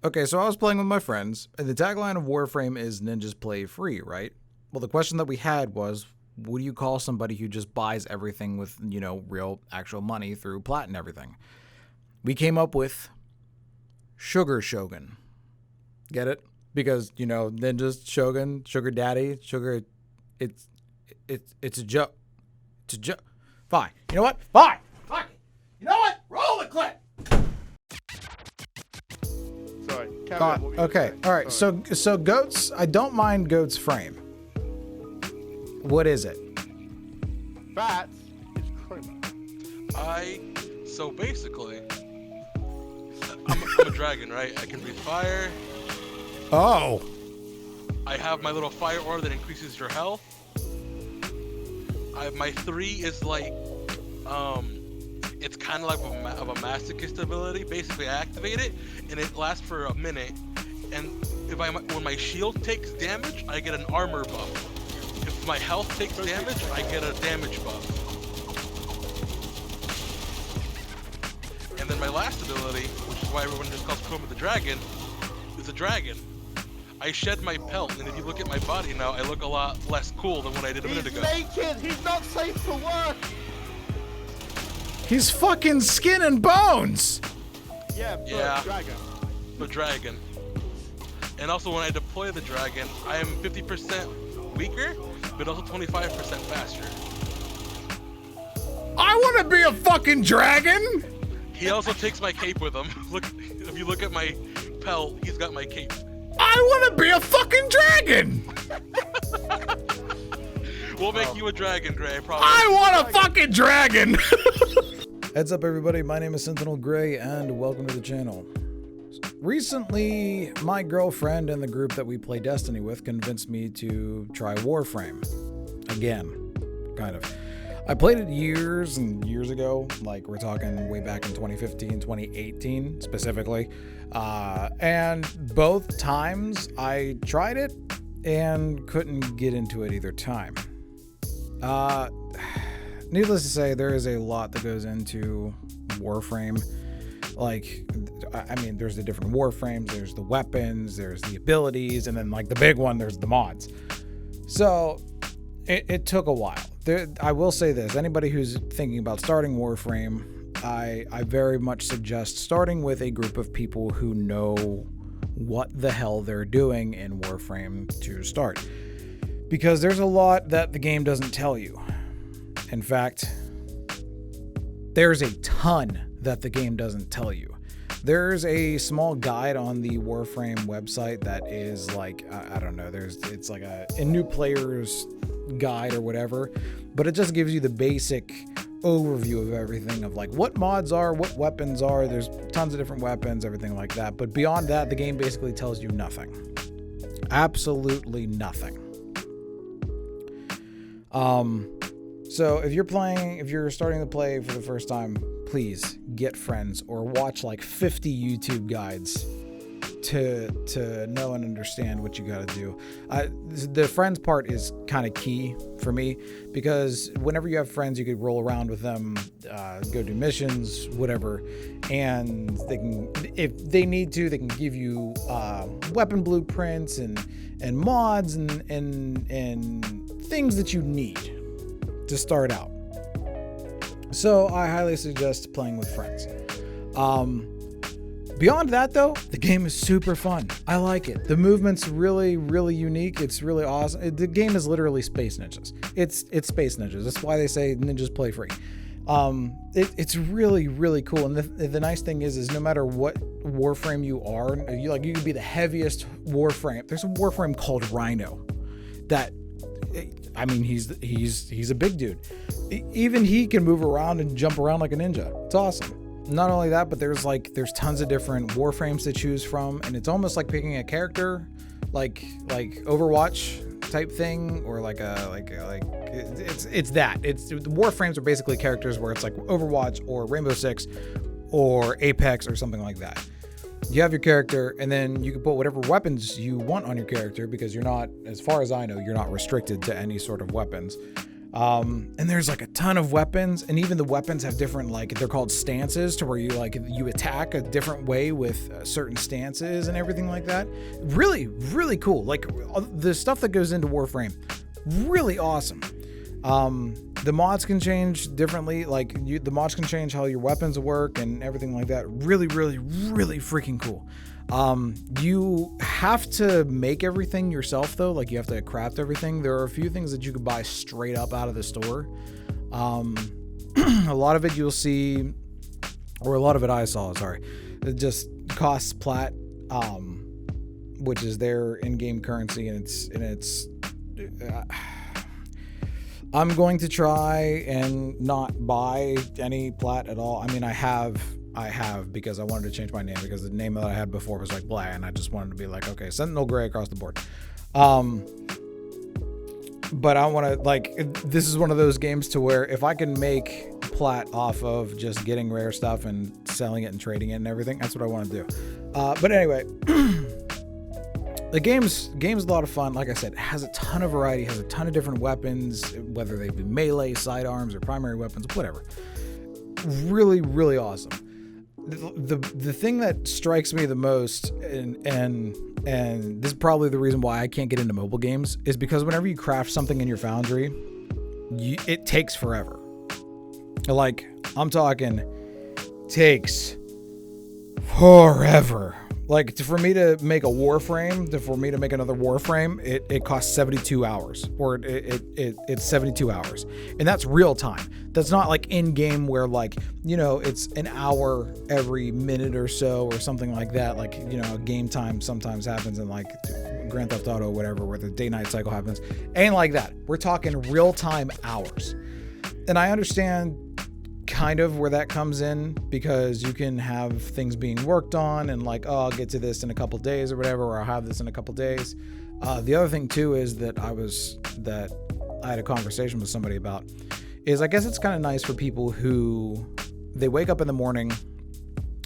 Okay, so I was playing with my friends, and the tagline of Warframe is ninjas play free, right? Well, the question that we had was, what do you call somebody who just buys everything with, real actual money through plat and everything? We came up with Sugar Shogun. Get it? Because, ninjas, Shogun, Sugar Daddy, Sugar, it's a joke. It's a joke. Fine. You know what? Fine. Fuck it. You know what? Roll the clip. Sorry. Okay. All right. Sorry. So goats. I don't mind goats' frame. What is it? Bats is chroma. So basically, I'm a dragon, right? I can breathe fire. Oh. I have my little fire aura that increases your health. My 3 is like, it's kind of like of a masochist ability. Basically, I activate it, and it lasts for a minute. And when my shield takes damage, I get an armor buff. If my health takes damage, I get a damage buff. And then my last ability, which is why everyone just calls Chroma the Dragon, is a dragon. I shed my pelt, and if you look at my body now, I look a lot less cool than when I did a minute ago. He's naked! He's not safe for work! He's fucking skin and bones. Yeah, but Yeah. dragon. The dragon. And also when I deploy the dragon, I am 50% weaker, but also 25% faster. I want to be a fucking dragon. He also takes my cape with him. Look, if you look at my pelt, he's got my cape. I want to be a fucking dragon. We'll make you a dragon, Gray, I promise. I want a fucking dragon. Heads up, everybody. My name is SentinelGray, and welcome to the channel. Recently, my girlfriend and the group that we play Destiny with convinced me to try Warframe. Again, kind of. I played it years and years ago, like we're talking way back in 2015, 2018 specifically. And both times I tried it and couldn't get into it either time. Needless to say, there is a lot that goes into Warframe. Like, I mean, there's the different Warframes, there's the weapons, there's the abilities, and then like the big one, there's the mods. So it took a while. I will say this, anybody who's thinking about starting Warframe, I very much suggest starting with a group of people who know what the hell they're doing in Warframe to start. Because there's a lot that the game doesn't tell you. In fact, there's a ton that the game doesn't tell you. There's a small guide on the Warframe website that is like, I don't know, it's like a new player's guide or whatever, but it just gives you the basic overview of everything of like what mods are, what weapons are, there's tons of different weapons, everything like that. But beyond that, the game basically tells you nothing. Absolutely nothing. So if you're starting to play for the first time, please get friends or watch like 50 YouTube guides to know and understand what you got to do. The friends part is kind of key for me, because whenever you have friends, you could roll around with them, go do missions, whatever, and they can, if they need to, they can give you weapon blueprints and mods and things that you need to start out. So I highly suggest playing with friends. Beyond that, though, the game is super fun. I like it. The movement's really, really unique. It's really awesome. The game is literally Space Ninjas. It's Space Ninjas. That's why they say ninjas play free. It's really, really cool. And the nice thing is no matter what Warframe you are, you could be the heaviest Warframe. There's a Warframe called Rhino that, I mean, he's a big dude. Even he can move around and jump around like a ninja. It's awesome. Not only that, but there's tons of different Warframes to choose from, and it's almost like picking a character, like Overwatch type thing, or it's that. It's Warframes are basically characters where it's like Overwatch or Rainbow Six or Apex or something like that. You have your character, and then you can put whatever weapons you want on your character, because you're not, as far as I know, you're not restricted to any sort of weapons. And there's like a ton of weapons, and even the weapons have different, like, they're called stances, to where you attack a different way with certain stances and everything like that. Really, really cool. Like, the stuff that goes into Warframe, really awesome. The mods can change differently. Like, the mods can change how your weapons work and everything like that. Really, really, really freaking cool. You have to make everything yourself, though. Like, you have to craft everything. There are a few things that you could buy straight up out of the store. A lot of it you'll see, or a lot of it I saw, sorry, it just costs plat, which is their in-game currency, and it's I'm going to try and not buy any plat at all. I mean, I have because I wanted to change my name, because the name that I had before was like blah, and I just wanted to be like, okay, SentinelGray across the board. But I want to, like, this is one of those games to where if I can make plat off of just getting rare stuff and selling it and trading it and everything, that's what I want to do. But anyway, the game's a lot of fun. Like I said, it has a ton of variety, has a ton of different weapons, whether they be melee, sidearms, or primary weapons, whatever. Really, really awesome. The thing that strikes me the most, and this is probably the reason why I can't get into mobile games, is because whenever you craft something in your foundry, it takes forever. Like, I'm talking takes forever. Like, for me to make a Warframe, for me to make another Warframe, it costs 72 hours, or it's 72 hours, and that's real time. That's not like in game where, like, you know, it's an hour every minute or so or something like that. Like, you know, game time sometimes happens in like Grand Theft Auto or whatever, where the day-night cycle happens. Ain't like that. We're talking real time hours, and I understand kind of where that comes in, because you can have things being worked on and like, oh, I'll get to this in a couple days or whatever, or I'll have this in a couple days. The other thing too is that I had a conversation with somebody about is, I guess it's kind of nice for people who, they wake up in the morning,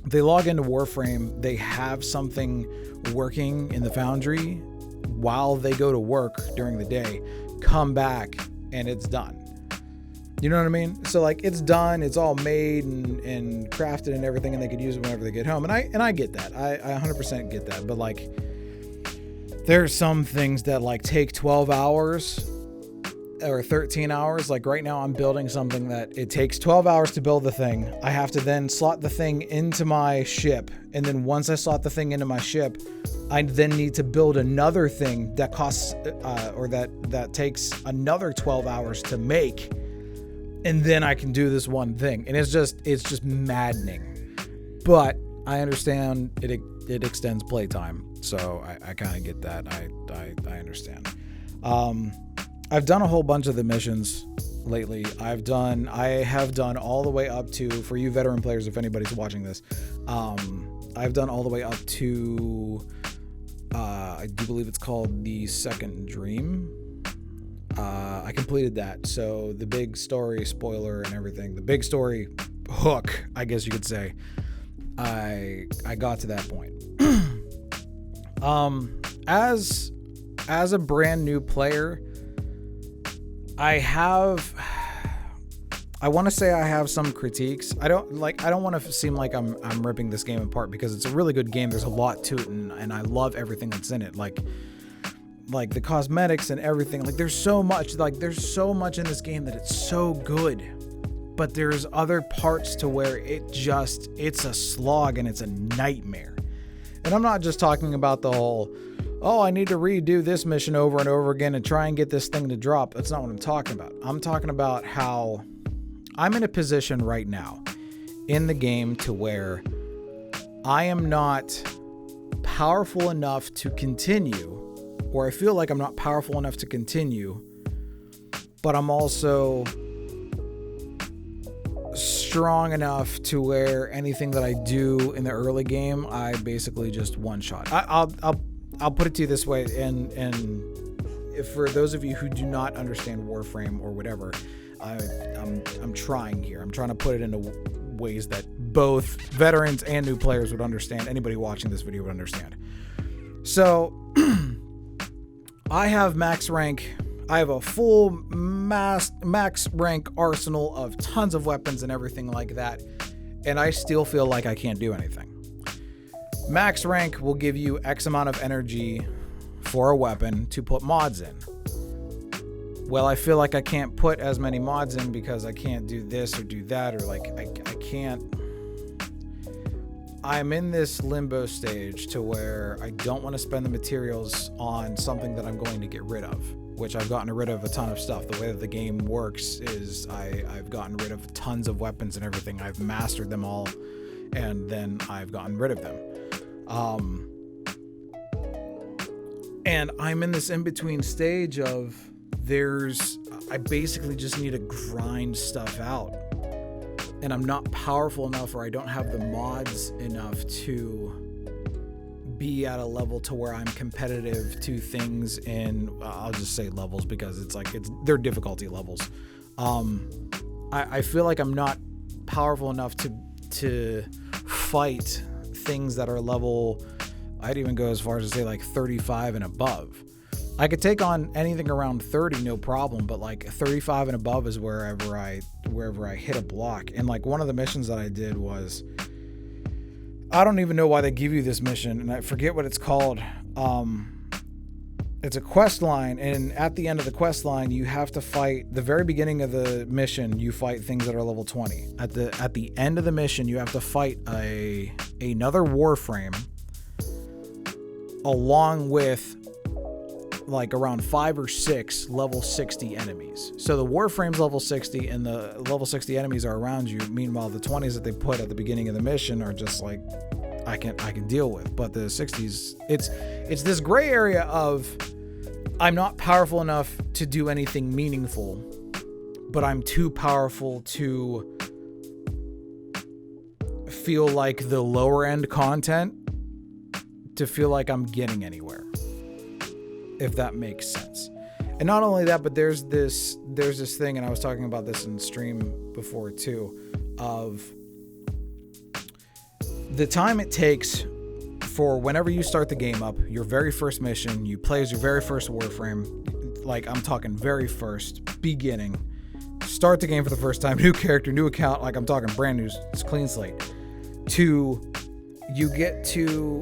they log into Warframe, they have something working in the foundry while they go to work during the day, come back and it's done. You know what I mean? So like, it's done, it's all made and crafted and everything, and they could use it whenever they get home. And I get that. I 100% get that. But like, there are some things that like take 12 hours or 13 hours. Like right now I'm building something that it takes 12 hours to build the thing. I have to then slot the thing into my ship. And then once I slot the thing into my ship, I then need to build another thing that costs, or that takes another 12 hours to make. And then I can do this one thing. And it's just maddening. But I understand it extends playtime. So I kind of get that. I understand. I've done a whole bunch of the missions lately. I have done all the way up to, for you veteran players, if anybody's watching this, I've done all the way up to, I do believe it's called the Second Dream. I completed that. So the big story spoiler and everything, the big story hook, I guess you could say, I got to that point. As a brand new player, I want to say I have some critiques. I don't want to seem like I'm ripping this game apart, because it's a really good game. There's a lot to it, and I love everything that's in it. Like the cosmetics and everything. Like there's so much in this game that it's so good. But there's other parts to where it's a slog and it's a nightmare. And I'm not just talking about the whole, oh, I need to redo this mission over and over again and try and get this thing to drop. That's not what I'm talking about. I'm talking about how I'm in a position right now in the game to where I am not powerful enough to continue, or I feel like I'm not powerful enough to continue, but I'm also strong enough to where anything that I do in the early game, I basically just one shot. I'll put it to you this way, and if for those of you who do not understand Warframe or whatever, I'm trying here. I'm trying to put it into ways that both veterans and new players would understand. Anybody watching this video would understand. So I have max rank. I have a full max rank arsenal of tons of weapons and everything like that, and I still feel like I can't do anything. Max rank will give you X amount of energy for a weapon to put mods in. Well, I feel like I can't put as many mods in because I can't do this or do that, or like I can't. I'm in this limbo stage to where I don't want to spend the materials on something that I'm going to get rid of, which I've gotten rid of a ton of stuff. The way that the game works is I've gotten rid of tons of weapons and everything. I've mastered them all, and then I've gotten rid of them. And I'm in this in-between stage of I basically just need to grind stuff out. And I'm not powerful enough, or I don't have the mods enough to be at a level to where I'm competitive to things in, I'll just say levels because they're difficulty levels. I feel like I'm not powerful enough to fight things that are level, I'd even go as far as to say like 35 and above. I could take on anything around 30, no problem, but like 35 and above is wherever I hit a block. And like one of the missions that I did was, I don't even know why they give you this mission, and I forget what it's called. It's a quest line, and at the end of the quest line, you have to fight. The very beginning of the mission, you fight things that are level 20. At the end of the mission, you have to fight another Warframe, along with like around 5 or 6 level 60 enemies. So the Warframe's level 60 and the level 60 enemies are around you. Meanwhile, the 20s that they put at the beginning of the mission are just like, I can deal with. But the 60s, it's this gray area of, I'm not powerful enough to do anything meaningful, but I'm too powerful to feel like the lower end content to feel like I'm getting anywhere, if that makes sense. And not only that, but there's this thing, and I was talking about this in stream before too, of the time it takes for whenever you start the game up, your very first mission, you play as your very first Warframe, like I'm talking very first, beginning, start the game for the first time, new character, new account, like I'm talking brand new, it's clean slate, to you get to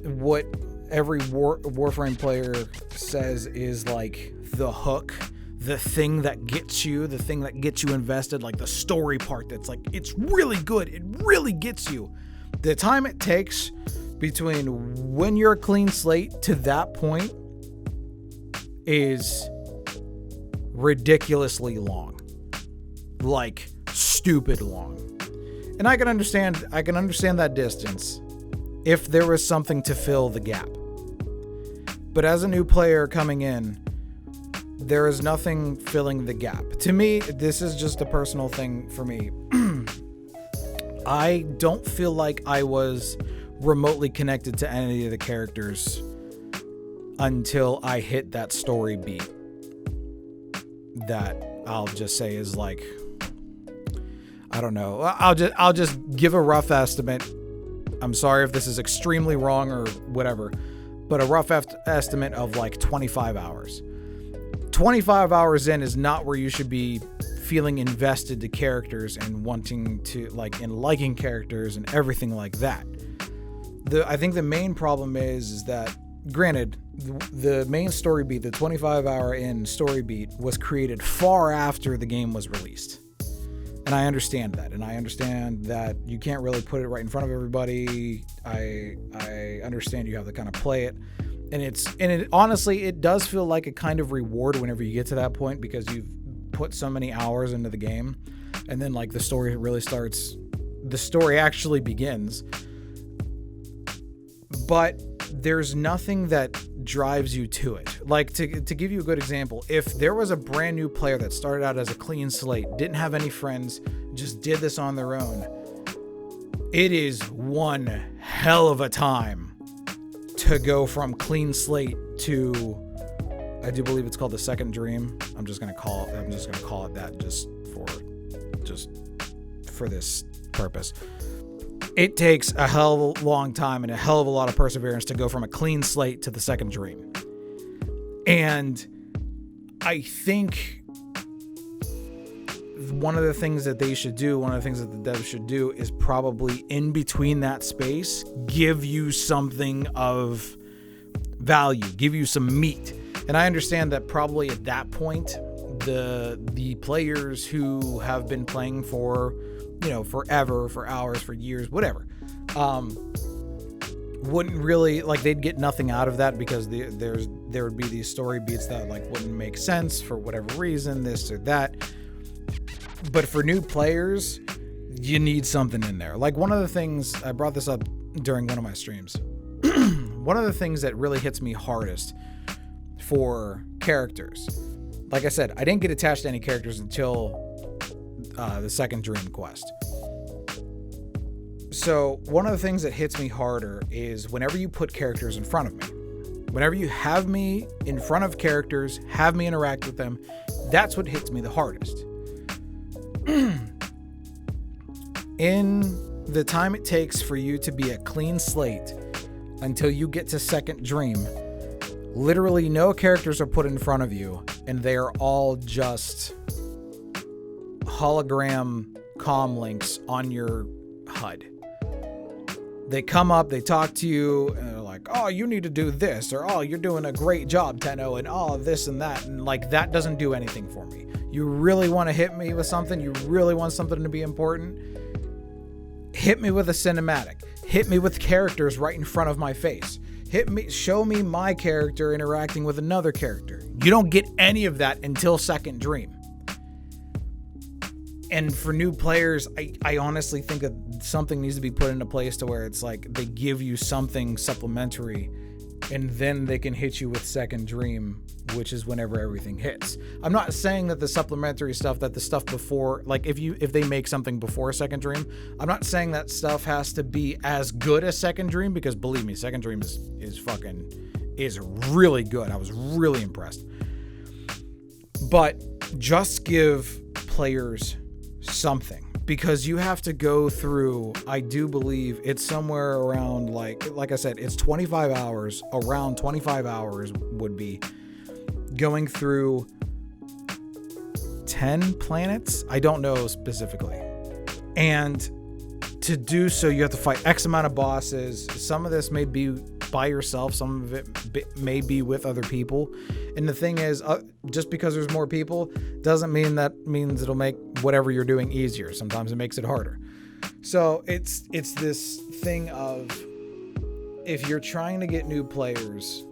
what every Warframe player says is like the hook, the thing that gets you invested, like the story part that's like, it's really good, it really gets you. The time it takes between when you're a clean slate to that point is ridiculously long, like stupid long. And I can understand that distance if there was something to fill the gap. But as a new player coming in, there is nothing filling the gap. To me, this is just a personal thing for me. I don't feel like I was remotely connected to any of the characters until I hit that story beat. That I'll just say is like, I don't know. I'll just give a rough estimate. I'm sorry if this is extremely wrong or whatever, but a rough estimate of like 25 hours. 25 hours in is not where you should be feeling invested to characters and wanting to like, and liking characters and everything like that. I think the main problem is that, granted, the main story beat, the 25-hour in story beat, was created far after the game was released. And I understand that. And I understand that you can't really put it right in front of everybody. I understand you have to kind of play it. And honestly, it does feel like a kind of reward whenever you get to that point, because you've put so many hours into the game. And then like the story really starts, the story actually begins. But there's nothing that drives you to it. Like, to give you a good example, if there was a brand new player that started out as a clean slate, didn't have any friends, just did this on their own, it is one hell of a time to go from clean slate to, I do believe it's called the second dream. I'm just gonna call it that just for this purpose. It takes a hell of a long time and a hell of a lot of perseverance to go from a clean slate to the second dream. And I think one of the things that they should do, one of the things that the devs should do, is probably in between that space, give you something of value, give you some meat. And I understand that probably at that point, the players who have been playing for, forever, for hours, for years, whatever, wouldn't really, like, they'd get nothing out of that, because there would be these story beats that, like, wouldn't make sense for whatever reason, this or that. But for new players, you need something in there. Like, one of the things, I brought this up during one of my streams, one of the things that really hits me hardest for characters, like I said, I didn't get attached to any characters until the second Dream quest. So one of the things that hits me harder is whenever you put characters in front of me. Whenever you have me in front of characters, have me interact with them, that's what hits me the hardest. In the time it takes for you to be a clean slate until you get to second Dream, literally no characters are put in front of you, and they are all just hologram comm links on your HUD. They come up, they talk to you, and they're like, oh, you need to do this, or oh, you're doing a great job, Tenno, and all of this and that. And like, that doesn't do anything for me. You really want to hit me with something? You really want something to be important? Hit me with a cinematic. Hit me with characters right in front of my face. Show me my character interacting with another character. You don't get any of that until second Dream. And for new players, I honestly think that something needs to be put into place to where it's like they give you something supplementary, and then they can hit you with second Dream, which is whenever everything hits. I'm not saying that the supplementary stuff, that the stuff before, like if they make something before second Dream, I'm not saying that stuff has to be as good as second Dream, because believe me, second Dream is really good. I was really impressed. But just give players something, because you have to go through, I do believe it's somewhere around, like I said, it's 25 hours, around 25 hours would be going through 10 planets. I don't know specifically. And to do so, you have to fight X amount of bosses. Some of this may be by yourself, some of it may be with other people. And the thing is, just because there's more people doesn't mean means it'll make whatever you're doing easier. Sometimes it makes it harder. So it's this thing of, if you're trying to get new players,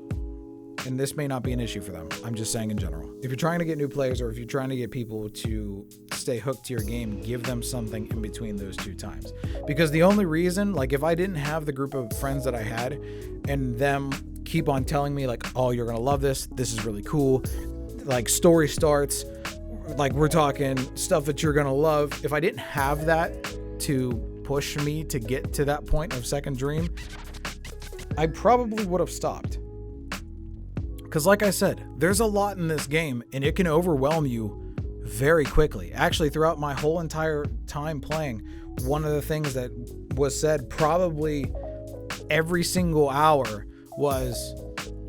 and this may not be an issue for them, I'm just saying in general, if you're trying to get new players, or if you're trying to get people to stay hooked to your game, give them something in between those two times. Because the only reason, like, if I didn't have the group of friends that I had, and them keep on telling me like, oh, you're gonna love this is really cool, like story starts, like we're talking stuff that you're gonna love, if I didn't have that to push me to get to that point of second Dream, I probably would have stopped. Because like I said, there's a lot in this game, and it can overwhelm you very quickly. Actually, throughout my whole entire time playing, one of the things that was said probably every single hour was,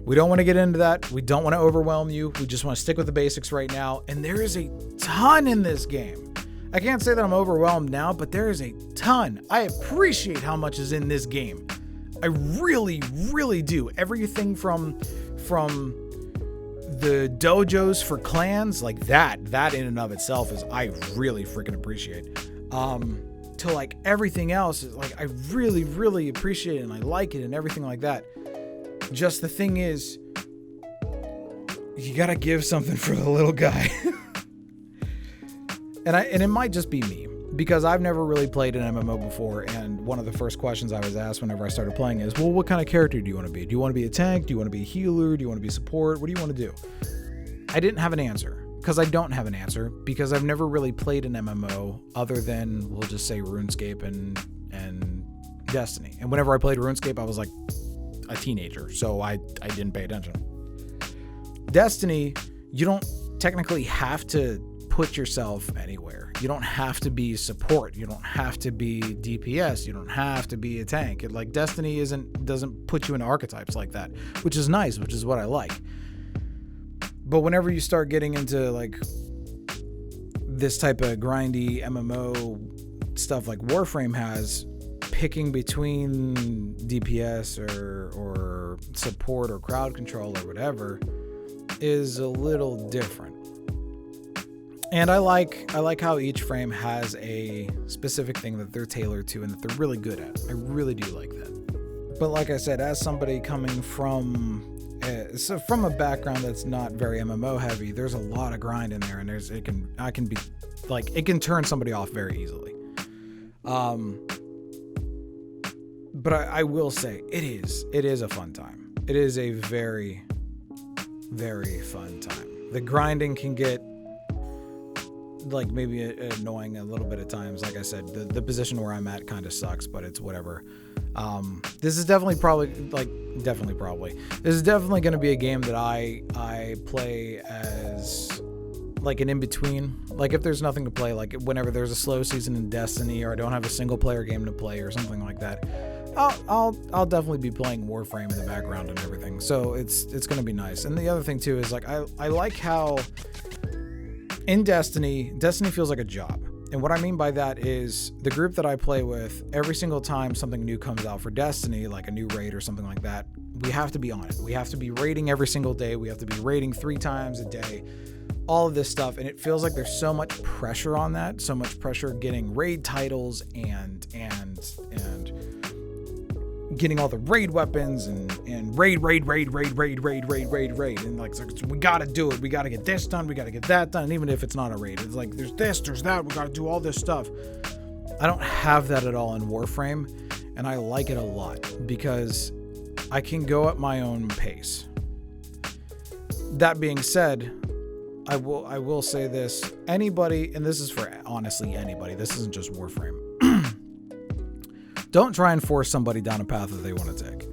we don't want to get into that. We don't want to overwhelm you. We just want to stick with the basics right now. And there is a ton in this game. I can't say that I'm overwhelmed now, but there is a ton. I appreciate how much is in this game. I really, really do. Everything from the dojos for clans, like that in and of itself is, I really freaking appreciate. To like everything else is like, I really, really appreciate it, and I like it and everything like that. Just the thing is, you gotta give something for the little guy. and it might just be me, because I've never really played an MMO before, and one of the first questions I was asked whenever I started playing is, well, what kind of character do you want to be? Do you want to be a tank? Do you want to be a healer? Do you want to be support? What do you want to do? I didn't have an answer, because I don't have an answer, because I've never really played an MMO other than, we'll just say, RuneScape and Destiny. And whenever I played RuneScape, I was like a teenager, so I didn't pay attention. Destiny, you don't technically have to put yourself anywhere. You don't have to be support. You don't have to be DPS. You don't have to be a tank. Like, Destiny doesn't put you in archetypes like that, which is nice, which is what I like. But whenever you start getting into like this type of grindy MMO stuff like Warframe has, picking between DPS or support or crowd control or whatever is a little different. And I like how each frame has a specific thing that they're tailored to and that they're really good at. I really do like that. But like I said, as somebody coming from a background that's not very MMO heavy, there's a lot of grind in there, and it can turn somebody off very easily. But I will say it is a fun time. It is a very, very fun time. The grinding can get like maybe annoying a little bit at times. Like I said, the position where I'm at kind of sucks, but it's whatever. This is definitely this is definitely going to be a game that I play as like an in-between. Like if there's nothing to play, like whenever there's a slow season in Destiny, or I don't have a single player game to play or something like that, I'll definitely be playing Warframe in the background and everything. So it's going to be nice. And the other thing too is like I like how in Destiny feels like a job. And what I mean by that is the group that I play with, every single time something new comes out for Destiny, like a new raid or something like that, we have to be on it. We have to be raiding every single day. We have to be raiding 3 times a day, all of this stuff. And it feels like there's so much pressure on that, so much pressure getting raid titles and getting all the raid weapons and raid. And like, we got to do it. We got to get this done. We got to get that done. And even if it's not a raid, it's like, there's this, there's that. We got to do all this stuff. I don't have that at all in Warframe. And I like it a lot because I can go at my own pace. That being said, I will say this. Anybody, and this is for honestly anybody, this isn't just Warframe. Don't try and force somebody down a path that they want to take.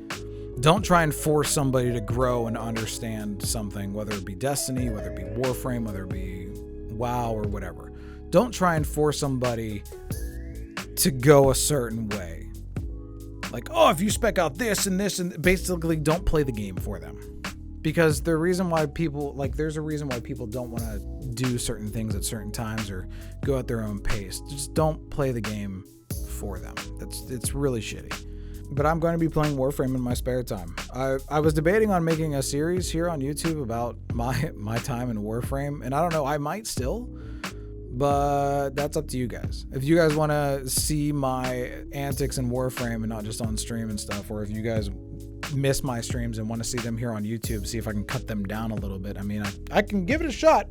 Don't try and force somebody to grow and understand something, whether it be Destiny, whether it be Warframe, whether it be WoW or whatever. Don't try and force somebody to go a certain way. Like, oh, if you spec out this and this, and basically don't play the game for them. Because there's a reason why people don't want to do certain things at certain times or go at their own pace. Just don't play the game for them. It's really shitty. But I'm going to be playing Warframe in my spare time. I was debating on making a series here on YouTube about my time in Warframe, and I don't know, I might still, but that's up to you guys. If you guys want to see my antics in Warframe and not just on stream and stuff, or if you guys miss my streams and want to see them here on YouTube, see if I can cut them down a little bit. I mean, I can give it a shot.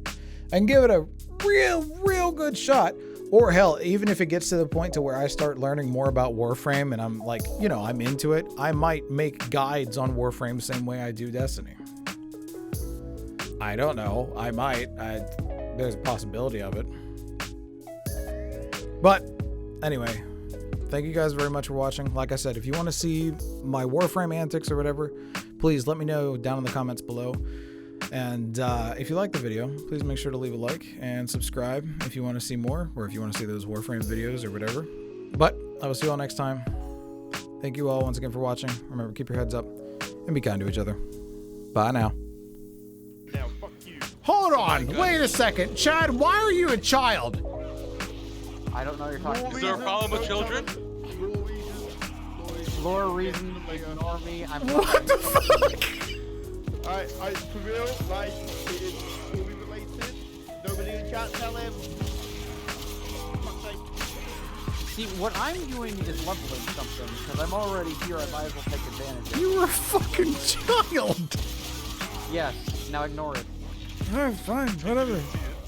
I can give it a real good shot. Or hell, even if it gets to the point to where I start learning more about Warframe and I'm like, I'm into it, I might make guides on Warframe the same way I do Destiny. I don't know. I might. There's a possibility of it. But anyway, thank you guys very much for watching. Like I said, if you want to see my Warframe antics or whatever, please let me know down in the comments below. And if you like the video, please make sure to leave a like and subscribe if you want to see more, or if you want to see those Warframe videos or whatever. But I will see you all next time. Thank you all once again for watching. Remember, keep your heads up and be kind to each other. Bye now. Now, fuck you. Hold on. Wait a second. Chad, why are you a child? I don't know what you're talking about. Is there a problem with children? Lore reasons, ignore me. I'm What the fuck? I for real, like, it is fully related. Nobody in the chat tell him. Fuck's sake. See, what I'm doing is leveling something, because I'm already here, I might as well take advantage of it. You were a fucking child. Yes, now ignore it. Alright, fine, whatever.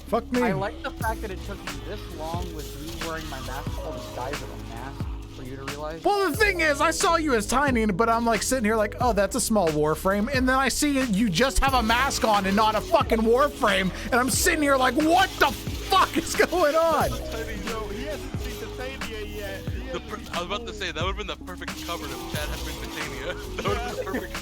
Fuck me. I like the fact that it took you this long with me wearing my masterful disguise of a mask for you to realize. Well, the thing is, I saw you as tiny, but I'm like sitting here like, oh, that's a small Warframe. And then I see you just have a mask on and not a fucking Warframe. And I'm sitting here like, what the fuck is going on? He hasn't seen Titania yet. I was about to say, that would have been the perfect cover if Chad had been Titania. That would have been the perfect